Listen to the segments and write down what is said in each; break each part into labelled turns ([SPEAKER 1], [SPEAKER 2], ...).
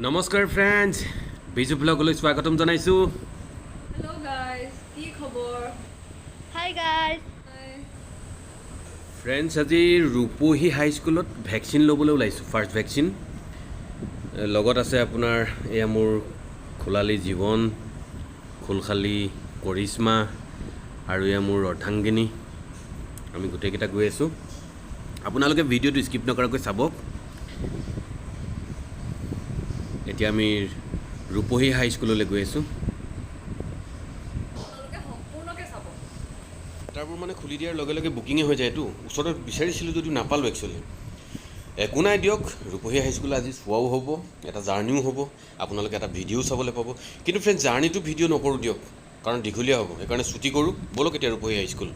[SPEAKER 1] নমস্কাৰ ফ্ৰেণ্ডছ, বিজু ব্লগলৈ স্বাগতম জনাইছোঁ।
[SPEAKER 2] হেল্ল' গাইজ, কি খবৰ?
[SPEAKER 3] Hi guys.
[SPEAKER 1] ফ্ৰেণ্ডছ, আজি ৰূপহী হাইস্কুলত ভেকচিন ল'বলৈ ওলাইছোঁ, ফাৰ্ষ্ট ভেকচিন। লগত আছে আপোনাৰ এয়া মোৰ খোলালী জীৱন, খোলখালী কৰিশ্মা আৰু এয়া মোৰ অৰ্ধাংগিনী। আমি গোটেইকেইটা গৈ আছোঁ। আপোনালোকে ভিডিঅ'টো স্কিপ নকৰাকৈ চাব। এতিয়া আমি ৰূপহী হাইস্কুললৈ গৈ আছোঁ। তাৰবোৰ মানে খুলি দিয়াৰ লগে লগে বুকিঙে হৈ যায়তো, ওচৰত বিচাৰিছিলোঁ যদিও নাপালোঁ একচুৱেলি। একো নাই দিয়ক, ৰূপহী হাইস্কুল আজি চোৱাও হ'ব, এটা জাৰ্ণিও হ'ব, আপোনালোকে এটা ভিডিঅ'ও চাবলৈ পাব। কিন্তু ফ্ৰেণ্ডছ, জাৰ্ণিটো ভিডিঅ' নকৰোঁ দিয়ক, কাৰণ দীঘলীয়া হ'ব, সেইকাৰণে ছুটি কৰোঁ। ব'লক এতিয়া ৰূপহী হাইস্কুল।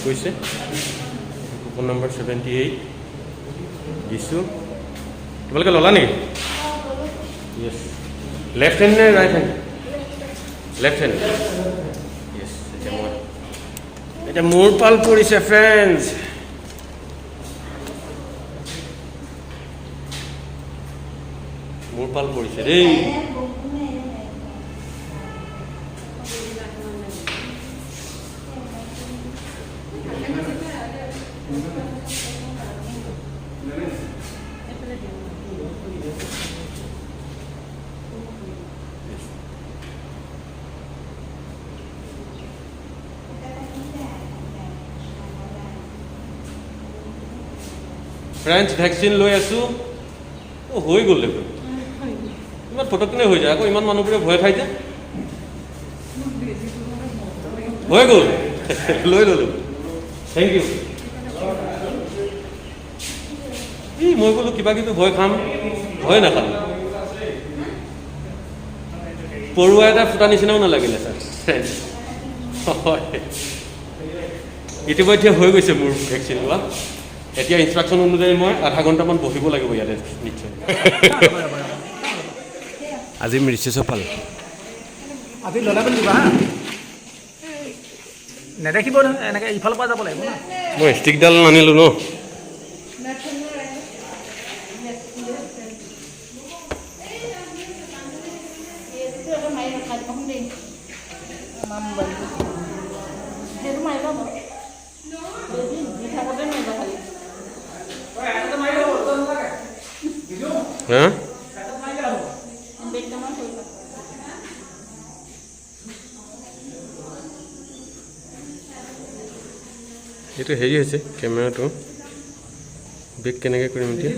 [SPEAKER 1] কৈছে কুপন নম্বৰ 78 দিছোঁ। তোমালোকে ল'লা নেকি? য়েছ। লেফ্ট হেণ্ড নে right hand? Left hand. Yes. এতিয়া মোৰ পাল পৰিছে ফ্ৰেণ্ডছ। মোৰ পাল পৰিছে দেই। ফ্ৰেণ্ডছ, ভেকচিন লৈ আছোঁ। হৈ গ'ল দেখোন, ইমান ফটকনে হৈ যায়। আকৌ ইমান মানুহবোৰে ভয় খাই যে। হৈ গ'ল, লৈ ল'লোঁ। Thank you. মই বোলো কিবা কিবি ভয় খাম, ভয় নাখাম। পৰুৱা এটা ফুটা নিচিনাও নালাগিলে ছাৰ। হয়, ইতিমধ্যে হৈ গৈছে মোৰ ভেকচিন লোৱা। এতিয়া ইনষ্ট্ৰাকশ্যন অনুযায়ী মই আধা ঘণ্টামান বহিব লাগিব ইয়াতে নিশ্চয়। আজি ৰিচেছৰ পাল।
[SPEAKER 4] আজি ল'লা বুলি দিবা হা, নেদেখিব নহয়, এনেকৈ ইফালৰ পৰা যাব লাগিব ন।
[SPEAKER 1] মই ষ্টিকডাল আনিলোঁ ন। হা? এইটো হেৰি হৈছে কেমেৰাটো বেক কেনেকৈ কৰিম এতিয়া।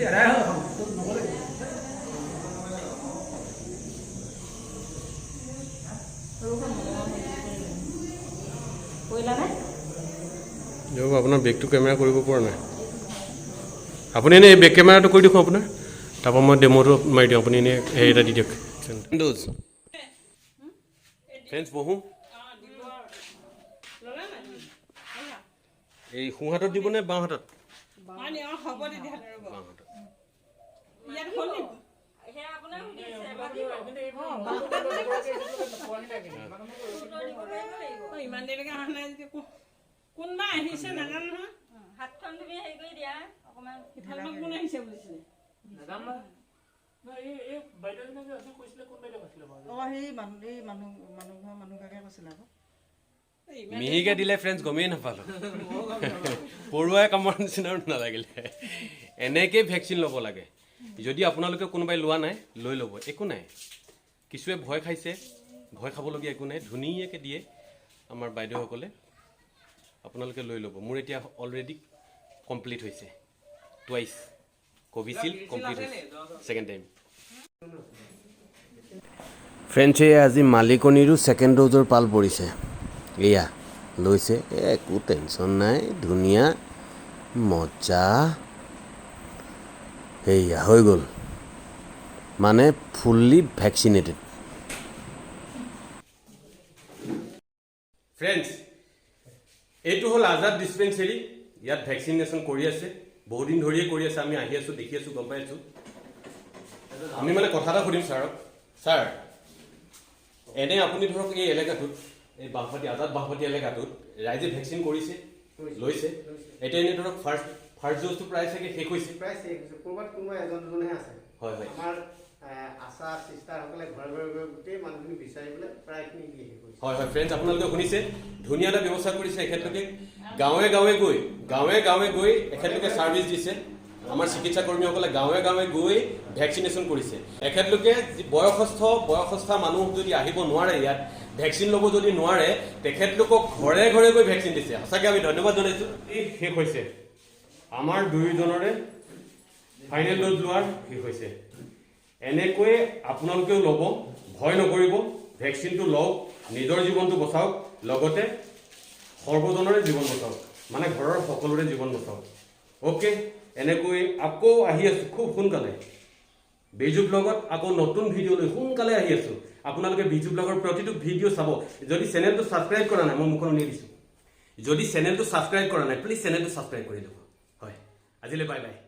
[SPEAKER 1] আপোনাৰ বেগটো কেমেৰা কৰিব পৰা নাই আপুনি এনেই এই বেগ কেমেৰাটো কৰি দেখোঁ আপোনাৰ তাৰপৰা মই ডেম'টো মাৰি দিওঁ আপুনি এনেই হেৰি এটা দি দিয়ক ফ্ৰেণ্ডছ বহো এই সোঁ হাতত দিবনে বাওঁ হাতত
[SPEAKER 5] ইমান দেৰিলৈকে অহা নাই যদি কোনোবা আহিছে নাজানো নহয়
[SPEAKER 2] হাতখন তুমি হেৰি কৰি দিয়া অকণমান
[SPEAKER 5] ইফালৰ পৰা কোন আহিছে বুলিছিলে
[SPEAKER 1] মিহিকে দিলে ফ্ৰেণ্ডছ গমেই নাপালোঁ পৰুৱাই কামৰ নিচিনা নালাগিলে এনেকেই ভেকচিন ল'ব লাগে যদি আপোনালোকে কোনোবাই লোৱা নাই লৈ ল'ব একো নাই কিছুৱে ভয় খাইছে ভয় খাবলগীয়া একো নাই ধুনীয়াকৈ দিয়ে আমাৰ বাইদেউসকলে আপোনালোকে লৈ ল'ব মোৰ এতিয়া অলৰেডি কমপ্লিট হৈছে টুৱাইছ কোভিচিল্ড কমপ্লিট হৈছে ছেকেণ্ড টাইম ফ্ৰেণ্ডছ এয়া আজি মালিকনীৰো ছেকেণ্ড ড'জৰ পাল পৰিছে এয়া লৈছে একো টেনশ্যন নাই ধুনীয়া মজা সেয়া হৈ গ'ল মানে ফুল্লি ভেকচিনেটেড ফ্ৰেণ্ডছ এইটো হ'ল আজাদ ডিছপেঞ্চেৰী ইয়াত ভেকচিনেশ্যন কৰি আছে বহুদিন ধৰিয়ে কৰি আছে আমি আহি আছোঁ দেখি আছোঁ গম পাই আছোঁ আমি মানে কথা এটা সুধিম ছাৰক ছাৰ এনে আপুনি ধৰক এই এলেকাটোত এই বাঁহপাতি আজাদ বাঁহপাতি এলেকাটোত ৰাইজে ভেকচিন কৰিছে লৈছে এতিয়া এনেই ধৰক ফাৰ্ষ্ট ড'জটো প্ৰায় চাগে শেষ হৈছে
[SPEAKER 6] প্ৰায় শেষ হৈছে ক'ৰবাত কোনোবা এজন দুজনহে আছে
[SPEAKER 1] হয় হয়
[SPEAKER 6] আমাৰ আশা চিষ্টাৰসকলে ঘৰে ঘৰে গৈ গোটেই মানুহখিনি বিচাৰি পেলাই প্ৰায়খিনি দি শেষ হৈছে
[SPEAKER 1] হয় হয় ফ্ৰেণ্ডছ আপোনালোকে শুনিছে ধুনীয়া এটা ব্যৱস্থা কৰিছে এখেতলোকে গাঁৱে গাঁৱে গৈ এখেতলোকে ছাৰ্ভিচ দিছে আমাৰ চিকিৎসা কৰ্মীসকলে গাঁৱে গাঁৱে গৈ ভেকচিনেশ্যন কৰিছে এখেতলোকে বয়সস্থ মানুহ যদি আহিব নোৱাৰে ইয়াত ভেকচিন ল'ব যদি নোৱাৰে তেখেতলোকক ঘৰে ঘৰে গৈ ভেকচিন দিছে সঁচাকৈ আমি ধন্যবাদ জনাইছোঁ এই শেষ হৈছে আমাৰ দুয়োজনৰে ফাইনেল ড'জ লোৱাৰ শেষ হৈছে এনেকৈয়ে আপোনালোকেও ল'ব ভয় নকৰিব ভেকচিনটো লওক নিজৰ জীৱনটো বচাওক লগতে সৰ্বজনৰে জীৱন বচাওক মানে ঘৰৰ সকলোৰে জীৱন বচাওক অ'কে এনেকৈ আকৌ আহি আছোঁ খুব সোনকালে বিজু ব্লগত আকৌ নতুন ভিডিঅ' লৈ সোনকালে আহি আছোঁ আপোনালোকে বিজু ব্লগৰ প্ৰতিটো ভিডিঅ' চাব যদি চেনেলটো ছাবস্ক্ৰাইব কৰা নাই মই মুখখন উলিয়াই দিছোঁ যদি চেনেলটো ছাবস্ক্ৰাইব কৰা নাই প্লিজ চেনেলটো ছাবস্ক্ৰাইব কৰি ল'ব হয় আজিলৈ বাই বাই